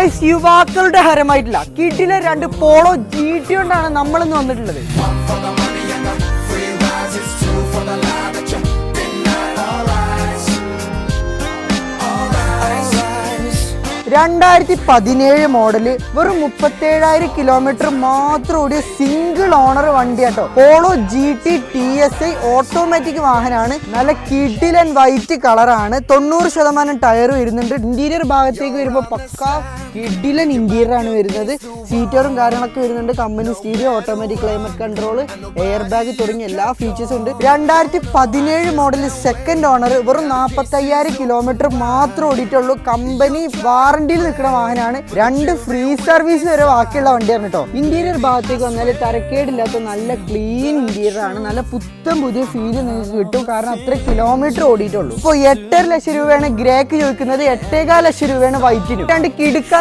Guys യുവാക്കളുടെ ഹരമായിട്ടില്ല കിഡിലെ 2 polo GT കൊണ്ടാണ് നമ്മളിന്ന് വന്നിട്ടുള്ളത്. 2017 മോഡല് വെറും 37,000 കിലോമീറ്റർ മാത്രം ഓടിയ സിംഗിൾ ഓണർ വണ്ടിയാട്ടോ. പോളോ GT TSI ഓട്ടോമാറ്റിക് വാഹനമാണ്. നല്ല കിഡിലൻ വൈറ്റ് കളറാണ്. 90% ടയർ വരുന്നുണ്ട്. ഇന്റീരിയർ ഭാഗത്തേക്ക് വരുമ്പോൾ പക്കാ കിഡിലൻ ഇന്റീരിയർ ആണ് വരുന്നത്. സീറ്ററും കാര്യങ്ങളൊക്കെ വരുന്നുണ്ട്. Company stereo, automatic climate control, air bag തുടങ്ങിയ എല്ലാ ഫീച്ചേഴ്സും ഉണ്ട്. 2017 മോഡൽ സെക്കൻഡ് ഓണർ വെറും 45,000 കിലോമീറ്റർ മാത്രം ഓടിയിട്ടുള്ളൂ. കമ്പനി വാറണ്ടിയിൽ നിൽക്കുന്ന വാഹനമാണ്. 2 ഫ്രീ സർവീസ് വരെ ബാക്കിയുള്ള വണ്ടിയാണ് കേട്ടോ. ഇന്റീരിയർ ഭാഗത്തേക്ക് വന്നാൽ തരക്കേടില്ലാത്ത നല്ല ക്ലീൻ ഇന്റീരിയർ ആണ്. നല്ല പുത്തൻ പുതിയ ഫീല് നിങ്ങൾക്ക് കിട്ടും. കാരണം അത്ര കിലോമീറ്റർ ഓടിയിട്ടുള്ളൂ. ഇപ്പോൾ 8.5 ലക്ഷം രൂപയാണ് ഗ്രേക്ക് ചോദിക്കുന്നത്. 8.25 ലക്ഷം രൂപയാണ് വൈറ്റിനും. 2 കിടുക്കാച്ച